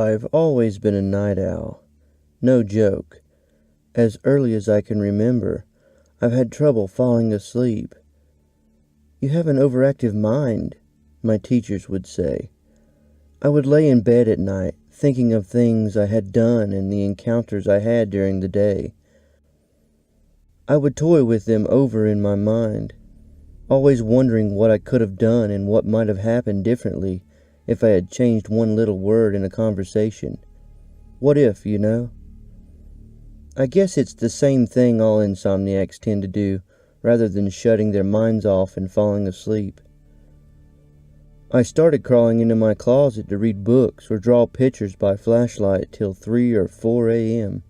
I've always been a night owl. No joke. As early as I can remember, I've had trouble falling asleep. "You have an overactive mind," my teachers would say. I would lay in bed at night, thinking of things I had done and the encounters I had during the day. I would toy with them over in my mind, always wondering what I could have done and what might have happened differently if I had changed one little word in a conversation. What if, you know? I guess it's the same thing all insomniacs tend to do, rather than shutting their minds off and falling asleep. I started crawling into my closet to read books or draw pictures by flashlight till 3 or 4 a.m.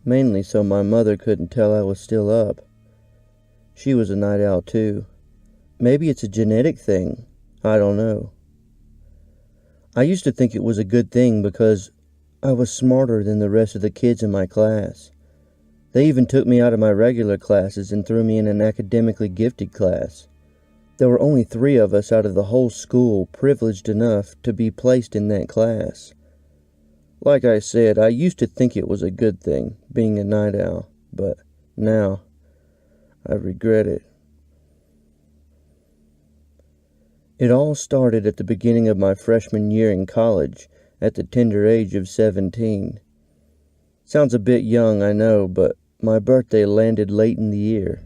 Mainly so my mother couldn't tell I was still up. She was a night owl too. Maybe it's a genetic thing. I don't know. I used to think it was a good thing because I was smarter than the rest of the kids in my class. They even took me out of my regular classes and threw me in an academically gifted class. There were only 3 of us out of the whole school privileged enough to be placed in that class. Like I said, I used to think it was a good thing, being a night owl, but now I regret it. It all started at the beginning of my freshman year in college, at the tender age of 17. Sounds a bit young, I know, but my birthday landed late in the year.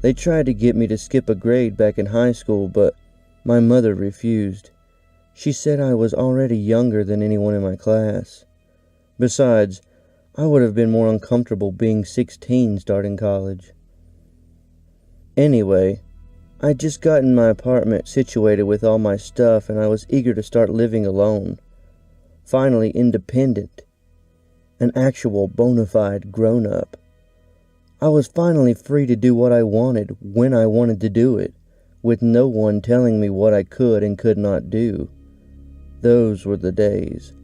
They tried to get me to skip a grade back in high school, but my mother refused. She said I was already younger than anyone in my class. Besides, I would have been more uncomfortable being 16 starting college. Anyway, I'd just gotten my apartment situated with all my stuff, and I was eager to start living alone. Finally independent. An actual bona fide grown-up. I was finally free to do what I wanted when I wanted to do it, with no one telling me what I could and could not do. Those were the days.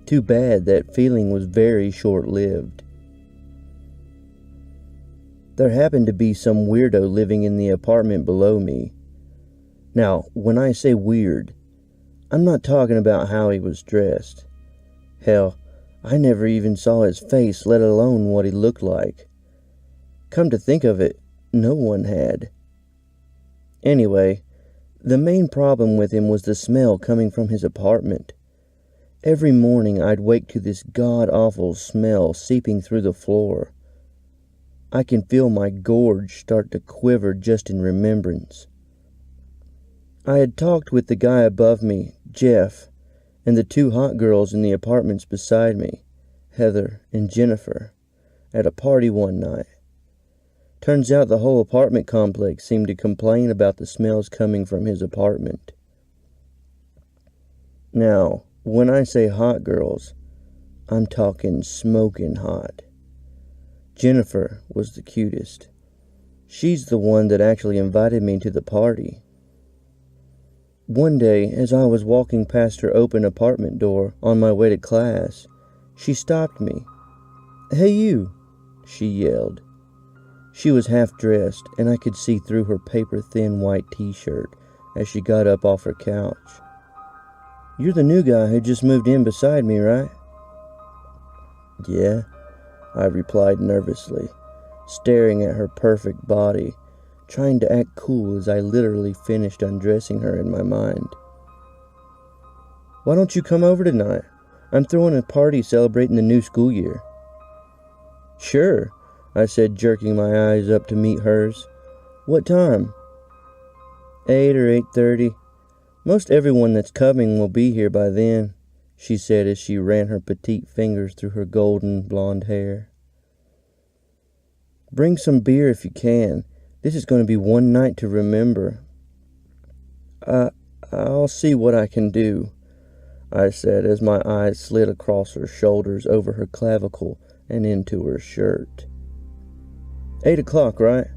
Too bad that feeling was very short-lived. There happened to be some weirdo living in the apartment below me. Now, when I say weird, I'm not talking about how he was dressed. Hell, I never even saw his face, let alone what he looked like. Come to think of it, no one had. Anyway, the main problem with him was the smell coming from his apartment. Every morning I'd wake to this god-awful smell seeping through the floor. I can feel my gorge start to quiver just in remembrance. I had talked with the guy above me, Jeff, and the 2 hot girls in the apartments beside me, Heather and Jennifer, at a party one night. Turns out the whole apartment complex seemed to complain about the smells coming from his apartment. Now, when I say hot girls, I'm talking smoking hot. Jennifer was the cutest. She's the one that actually invited me to the party. One day, as I was walking past her open apartment door on my way to class, she stopped me. "Hey you," she yelled. She was half-dressed, and I could see through her paper-thin white t-shirt as she got up off her couch. "You're the new guy who just moved in beside me, right?" "Yeah," I replied nervously, staring at her perfect body, trying to act cool as I literally finished undressing her in my mind. "Why don't you come over tonight? I'm throwing a party celebrating the new school year." "Sure," I said, jerking my eyes up to meet hers. "What time?" 8 or 8:30. "Most everyone that's coming will be here by then," she said as she ran her petite fingers through her golden blonde hair. "Bring some beer if you can. This is going to be one night to remember." I'll see what I can do," I said as my eyes slid across her shoulders over her clavicle and into her shirt. 8 o'clock, right?"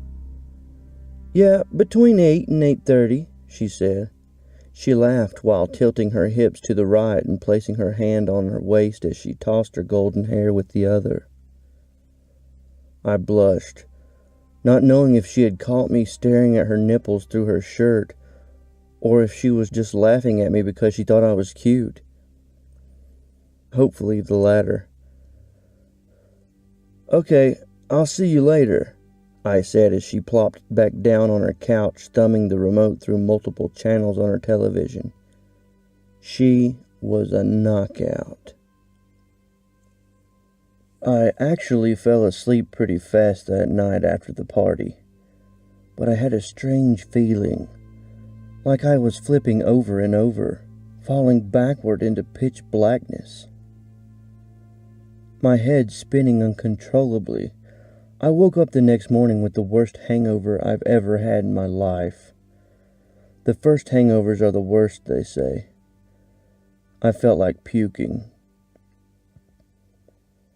"Yeah, between 8 and 8:30, she said. She laughed while tilting her hips to the right and placing her hand on her waist as she tossed her golden hair with the other. I blushed, not knowing if she had caught me staring at her nipples through her shirt, or if she was just laughing at me because she thought I was cute. Hopefully the latter. "Okay, I'll see you later," I said as she plopped back down on her couch, thumbing the remote through multiple channels on her television. She was a knockout. I actually fell asleep pretty fast that night after the party, but I had a strange feeling, like I was flipping over and over, falling backward into pitch blackness. My head spinning uncontrollably. I woke up the next morning with the worst hangover I've ever had in my life. The first hangovers are the worst, they say. I felt like puking.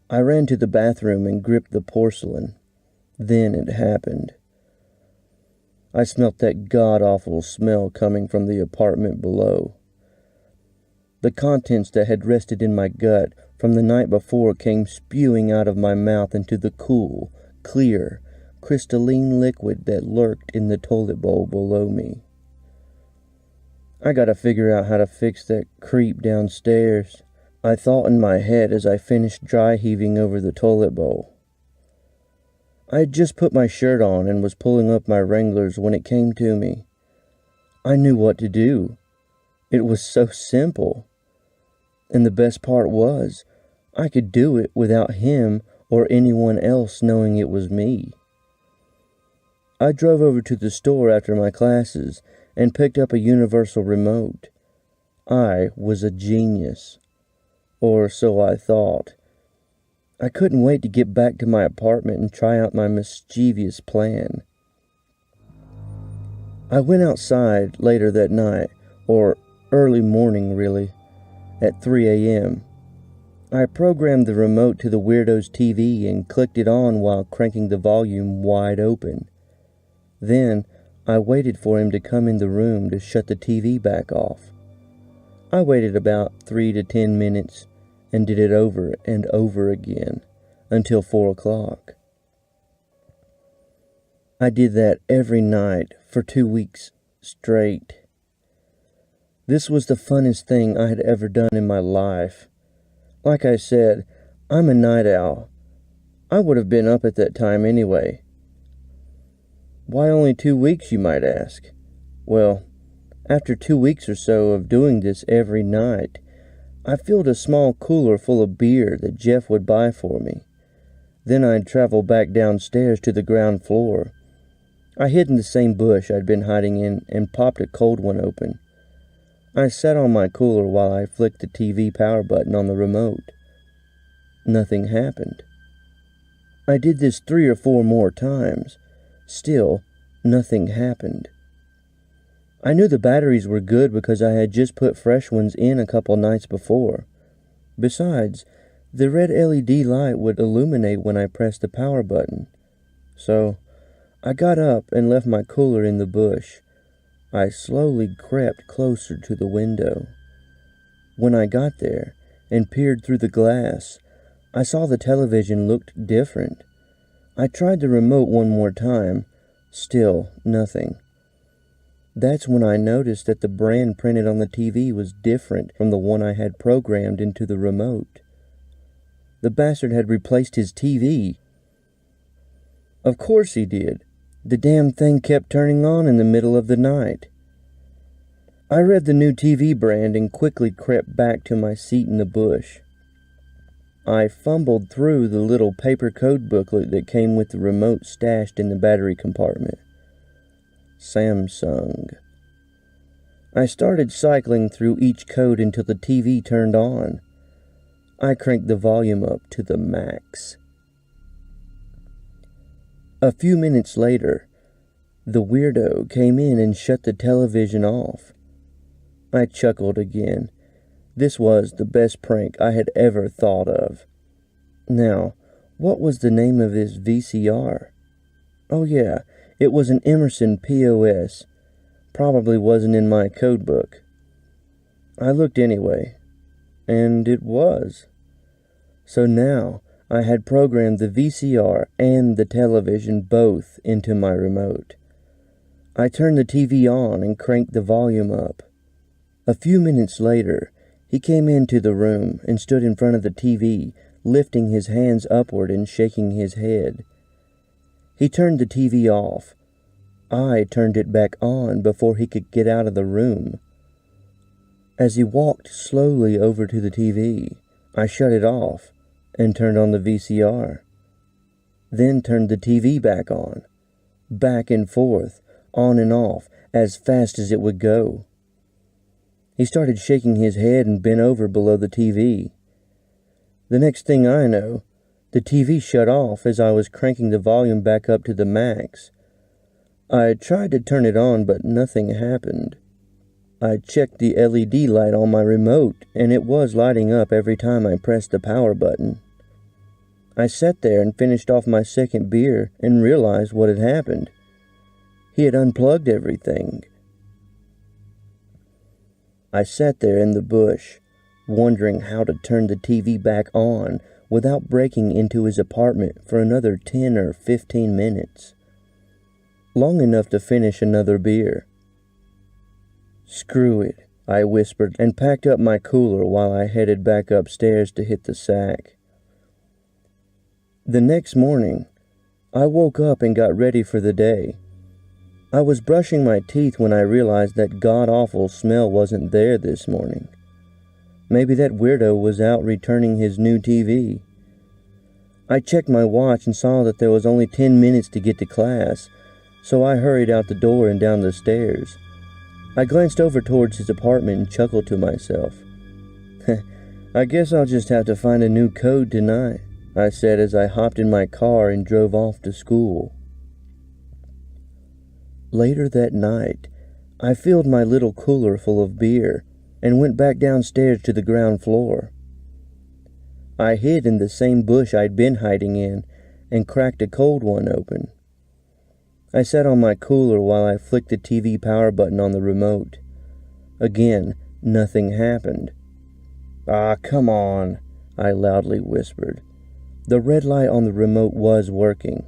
I ran to the bathroom and gripped the porcelain. Then it happened. I smelt that god-awful smell coming from the apartment below. The contents that had rested in my gut from the night before came spewing out of my mouth into the cool, clear, crystalline liquid that lurked in the toilet bowl below me. I gotta figure out how to fix that creep downstairs, I thought in my head as I finished dry heaving over the toilet bowl. I had just put my shirt on and was pulling up my Wranglers when it came to me. I knew what to do. It was so simple. And the best part was, I could do it without him or anyone else knowing it was me. I drove over to the store after my classes and picked up a universal remote. I was a genius. Or so I thought. I couldn't wait to get back to my apartment and try out my mischievous plan. I went outside later that night, or early morning really, at 3 a.m. I programmed the remote to the weirdo's TV and clicked it on while cranking the volume wide open. Then I waited for him to come in the room to shut the TV back off. I waited about 3 to 10 minutes and did it over and over again until 4 o'clock. I did that every night for 2 weeks straight. This was the funnest thing I had ever done in my life. Like I said, I'm a night owl. I would have been up at that time anyway. Why only 2 weeks, you might ask? Well, after 2 weeks or so of doing this every night, I filled a small cooler full of beer that Jeff would buy for me. Then I'd travel back downstairs to the ground floor. I hid in the same bush I'd been hiding in and popped a cold one open. I sat on my cooler while I flicked the TV power button on the remote. Nothing happened. I did this 3 or 4 more times. Still, nothing happened. I knew the batteries were good because I had just put fresh ones in a couple nights before. Besides, the red LED light would illuminate when I pressed the power button. So, I got up and left my cooler in the bush. I slowly crept closer to the window. When I got there and peered through the glass, I saw the television looked different. I tried the remote one more time. Still nothing. That's when I noticed that the brand printed on the TV was different from the one I had programmed into the remote. The bastard had replaced his TV. Of course he did. The damn thing kept turning on in the middle of the night. I read the new TV brand and quickly crept back to my seat in the bush. I fumbled through the little paper code booklet that came with the remote stashed in the battery compartment. Samsung. I started cycling through each code until the TV turned on. I cranked the volume up to the max. A few minutes later, the weirdo came in and shut the television off. I chuckled again. This was the best prank I had ever thought of. Now, what was the name of this VCR? Oh yeah, it was an Emerson POS. Probably wasn't in my code book. I looked anyway, and it was. So now I had programmed the VCR and the television both into my remote. I turned the TV on and cranked the volume up. A few minutes later, He came into the room and stood in front of the TV, lifting his hands upward and shaking his head. He turned the TV off. I turned it back on before he could get out of the room. As he walked slowly over to the TV, I shut it off and turned on the VCR. Then turned the TV back on, back and forth, on and off, as fast as it would go. He started shaking his head and bent over below the TV. The next thing I know, the TV shut off as I was cranking the volume back up to the max. I tried to turn it on, but nothing happened. I checked the LED light on my remote, and it was lighting up every time I pressed the power button. I sat there and finished off my second beer and realized what had happened. He had unplugged everything. I sat there in the bush, wondering how to turn the TV back on without breaking into his apartment for another 10 or 15 minutes. Long enough to finish another beer. "Screw it," I whispered, and packed up my cooler while I headed back upstairs to hit the sack. The next morning, I woke up and got ready for the day. I was brushing my teeth when I realized that god-awful smell wasn't there this morning. Maybe that weirdo was out returning his new TV. I checked my watch and saw that there was only 10 minutes to get to class, so I hurried out the door and down the stairs. I glanced over towards his apartment and chuckled to myself. "I guess I'll just have to find a new code tonight," I said as I hopped in my car and drove off to school. Later that night, I filled my little cooler full of beer and went back downstairs to the ground floor. I hid in the same bush I'd been hiding in and cracked a cold one open. I sat on my cooler while I flicked the TV power button on the remote. Again, nothing happened. "Ah, come on," I loudly whispered. The red light on the remote was working,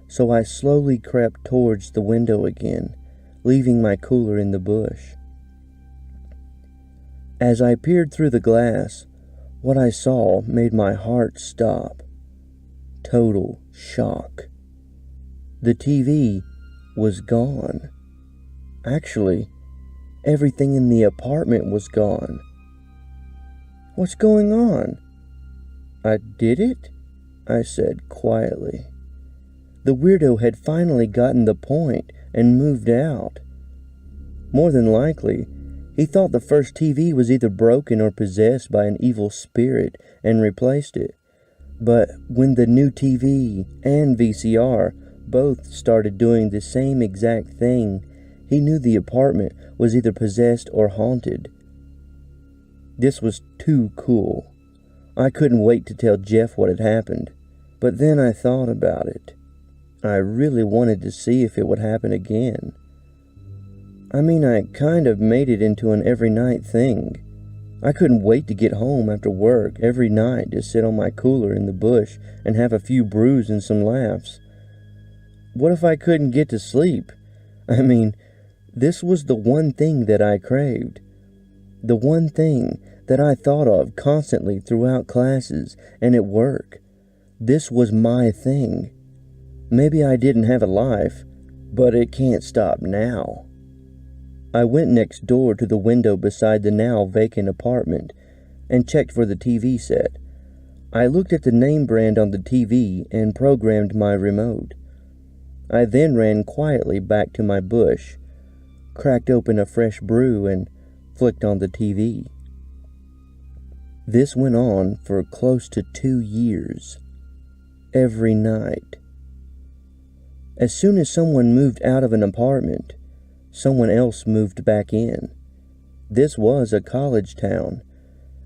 so I slowly crept towards the window again, leaving my cooler in the bush. As I peered through the glass, what I saw made my heart stop. Total shock. The TV was gone. Actually, everything in the apartment was gone. "What's going on?" "I did it," I said quietly. The weirdo had finally gotten the point and moved out. More than likely, he thought the first TV was either broken or possessed by an evil spirit and replaced it. But when the new TV and VCR both started doing the same exact thing, he knew the apartment was either possessed or haunted. This was too cool. I couldn't wait to tell Jeff what had happened. But then I thought about it. I really wanted to see if it would happen again. I mean, I kind of made it into an every night thing. I couldn't wait to get home after work every night to sit on my cooler in the bush and have a few brews and some laughs. What if I couldn't get to sleep? I mean, this was the one thing that I craved. The one thing that I thought of constantly throughout classes and at work. This was my thing. Maybe I didn't have a life, but it can't stop now. I went next door to the window beside the now vacant apartment and checked for the TV set. I looked at the name brand on the TV and programmed my remote. I then ran quietly back to my bush, cracked open a fresh brew, and flicked on the TV. This went on for close to 2 years. Every night. As soon as someone moved out of an apartment, someone else moved back in. This was a college town,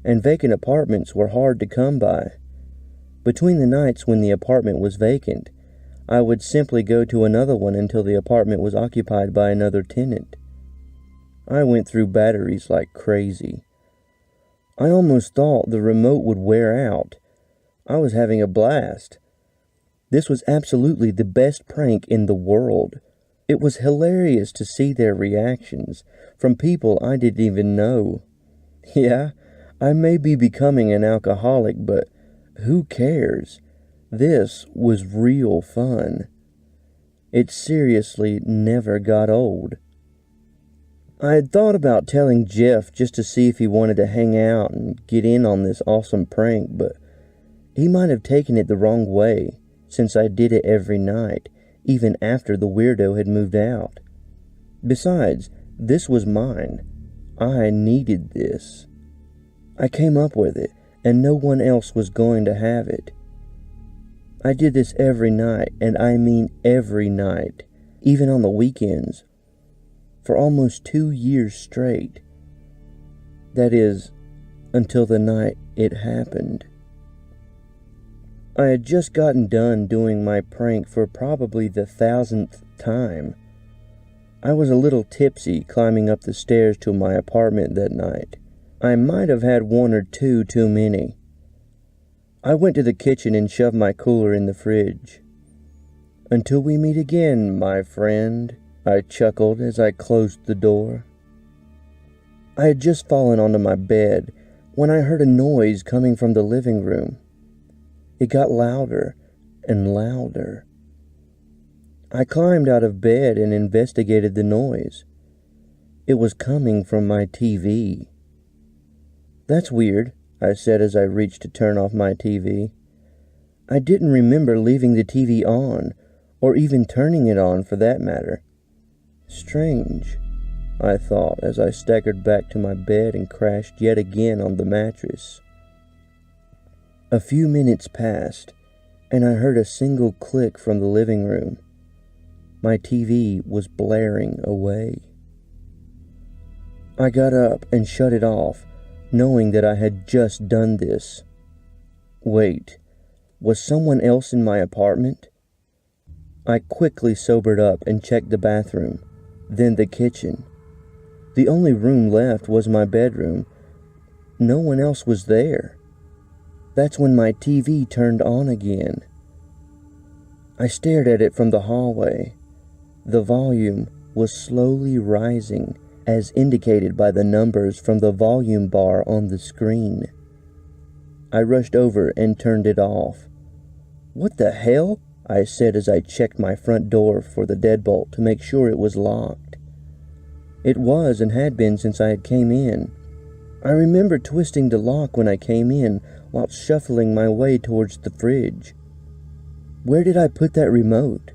and vacant apartments were hard to come by. Between the nights when the apartment was vacant, I would simply go to another one until the apartment was occupied by another tenant. I went through batteries like crazy. I almost thought the remote would wear out. I was having a blast. This was absolutely the best prank in the world. It was hilarious to see their reactions from people I didn't even know. Yeah, I may be becoming an alcoholic, but who cares? This was real fun. It seriously never got old. I had thought about telling Jeff just to see if he wanted to hang out and get in on this awesome prank, but he might have taken it the wrong way, since I did it every night, even after the weirdo had moved out. Besides, this was mine. I needed this. I came up with it, and no one else was going to have it. I did this every night, and I mean every night, even on the weekends, for almost 2 years straight. That is, until the night it happened. I had just gotten done doing my prank for probably the 1,000th time. I was a little tipsy climbing up the stairs to my apartment that night. I might have had 1 or 2 too many. I went to the kitchen and shoved my cooler in the fridge. "Until we meet again, my friend," I chuckled as I closed the door. I had just fallen onto my bed when I heard a noise coming from the living room. It got louder and louder. I climbed out of bed and investigated the noise. It was coming from my TV. "That's weird," I said as I reached to turn off my TV. I didn't remember leaving the TV on, or even turning it on for that matter. Strange, I thought as I staggered back to my bed and crashed yet again on the mattress. A few minutes passed, and I heard a single click from the living room. My TV was blaring away. I got up and shut it off, knowing that I had just done this. Wait, was someone else in my apartment? I quickly sobered up and checked the bathroom, then the kitchen. The only room left was my bedroom. No one else was there. That's when my TV turned on again. I stared at it from the hallway. The volume was slowly rising, as indicated by the numbers from the volume bar on the screen. I rushed over and turned it off. "What the hell?" I said as I checked my front door for the deadbolt to make sure it was locked. It was and had been since I had came in. I remember twisting the lock when I came in while shuffling my way towards the fridge. Where did I put that remote?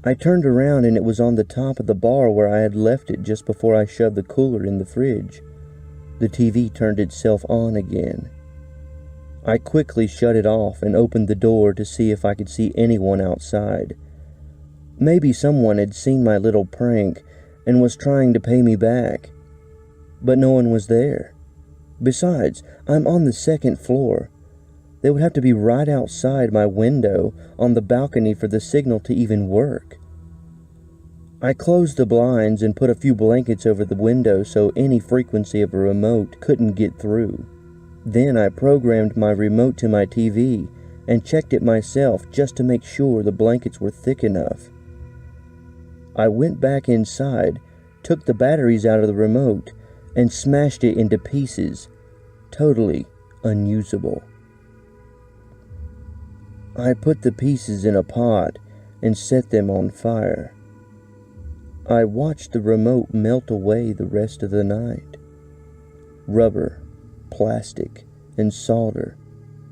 I turned around and it was on the top of the bar where I had left it just before I shoved the cooler in the fridge. The TV turned itself on again. I quickly shut it off and opened the door to see if I could see anyone outside. Maybe someone had seen my little prank and was trying to pay me back. But no one was there. Besides, I'm on the 2nd floor. They would have to be right outside my window on the balcony for the signal to even work. I closed the blinds and put a few blankets over the window so any frequency of a remote couldn't get through. Then I programmed my remote to my TV and checked it myself just to make sure the blankets were thick enough. I went back inside, took the batteries out of the remote, and smashed it into pieces, totally unusable. I put the pieces in a pot and set them on fire. I watched the remote melt away the rest of the night. Rubber, plastic, and solder,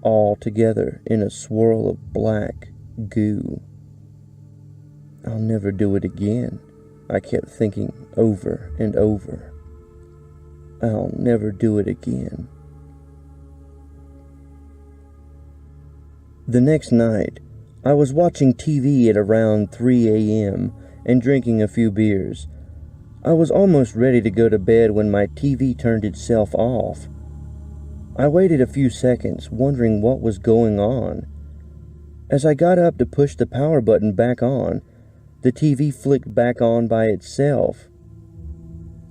all together in a swirl of black goo. I'll never do it again, I kept thinking over and over. I'll never do it again. The next night, I was watching TV at around 3 a.m. and drinking a few beers. I was almost ready to go to bed when my TV turned itself off. I waited a few seconds, wondering what was going on. As I got up to push the power button back on, the TV flicked back on by itself.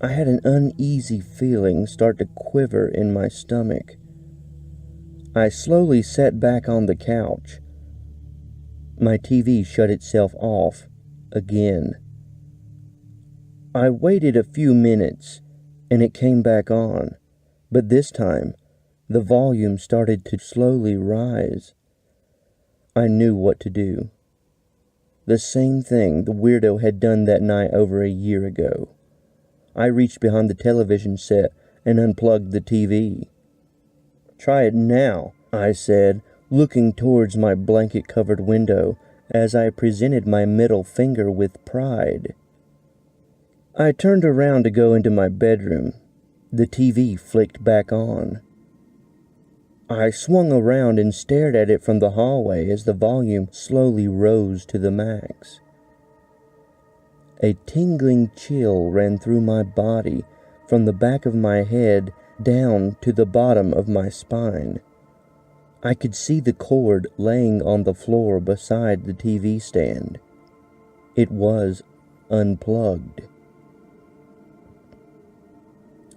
I had an uneasy feeling start to quiver in my stomach. I slowly sat back on the couch. My TV shut itself off again. I waited a few minutes, and it came back on, but this time the volume started to slowly rise. I knew what to do. The same thing the weirdo had done that night over a year ago. I reached behind the television set and unplugged the TV. "Try it now," I said, looking towards my blanket-covered window as I presented my middle finger with pride. I turned around to go into my bedroom. The TV flicked back on. I swung around and stared at it from the hallway as the volume slowly rose to the max. A tingling chill ran through my body from the back of my head down to the bottom of my spine. I could see the cord laying on the floor beside the TV stand. It was unplugged.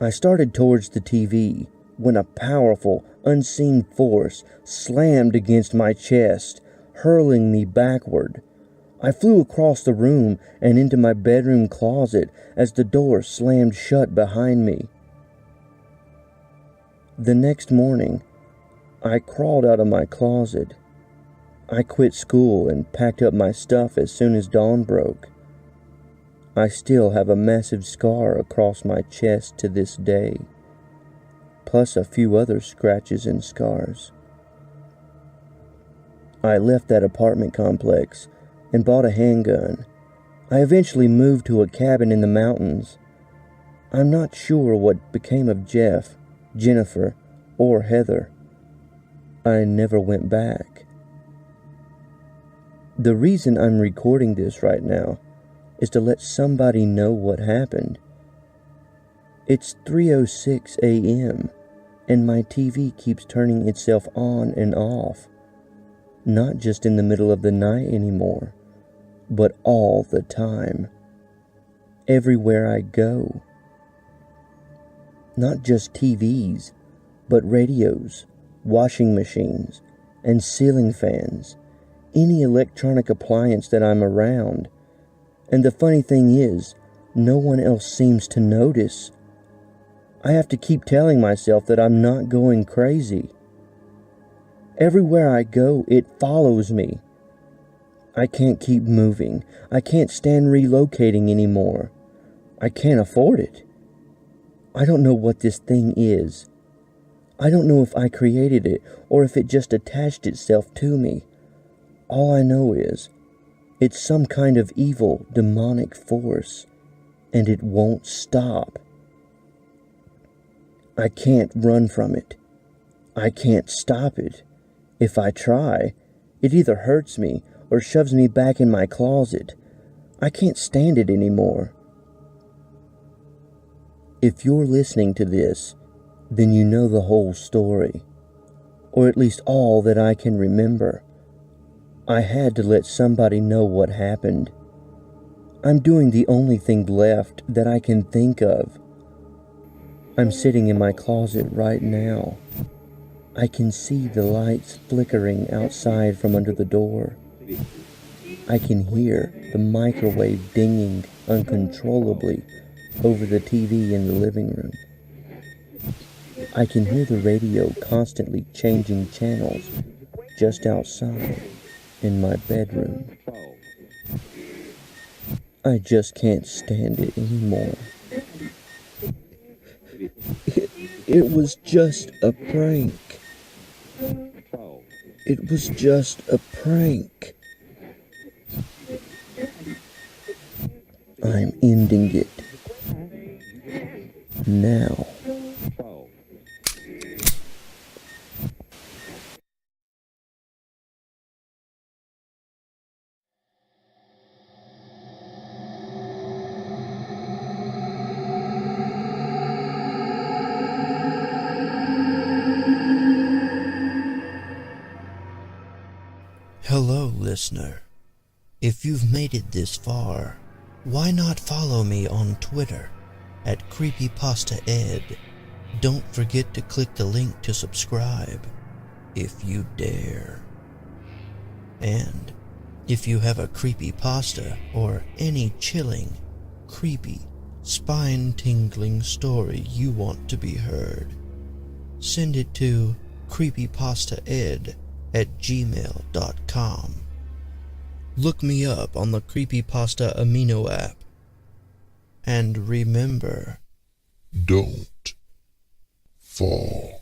I started towards the TV when a powerful, unseen force slammed against my chest, hurling me backward. I flew across the room and into my bedroom closet as the door slammed shut behind me. The next morning, I crawled out of my closet. I quit school and packed up my stuff as soon as dawn broke. I still have a massive scar across my chest to this day, plus a few other scratches and scars. I left that apartment complex and bought a handgun. I eventually moved to a cabin in the mountains. I'm not sure what became of Jeff, Jennifer, or Heather. I never went back. The reason I'm recording this right now is to let somebody know what happened. It's 3:06 a.m. and my TV keeps turning itself on and off. Not just in the middle of the night anymore, but all the time. Everywhere I go. Not just TVs, but radios, washing machines, and ceiling fans. Any electronic appliance that I'm around. And the funny thing is, no one else seems to notice. I have to keep telling myself that I'm not going crazy. Everywhere I go, it follows me. I can't keep moving. I can't stand relocating anymore. I can't afford it. I don't know what this thing is. I don't know if I created it or if it just attached itself to me. All I know is, it's some kind of evil, demonic force, and it won't stop. I can't run from it. I can't stop it. If I try, it either hurts me or shoves me back in my closet. I can't stand it anymore. If you're listening to this, then you know the whole story, or at least all that I can remember. I had to let somebody know what happened. I'm doing the only thing left that I can think of. I'm sitting in my closet right now. I can see the lights flickering outside from under the door. I can hear the microwave dinging uncontrollably over the TV in the living room. I can hear the radio constantly changing channels just outside in my bedroom. I just can't stand it anymore. It was just a prank. It was just a prank. I'm ending it. Now. Hello, listener. If you've made it this far, why not follow me on Twitter at CreepyPastaED? Don't forget to click the link to subscribe, if you dare. And if you have a creepypasta or any chilling, creepy, spine-tingling story you want to be heard, send it to CreepyPastaED@gmail.com. Look me up on the CreepyPasta Amino app. And remember, don't fall.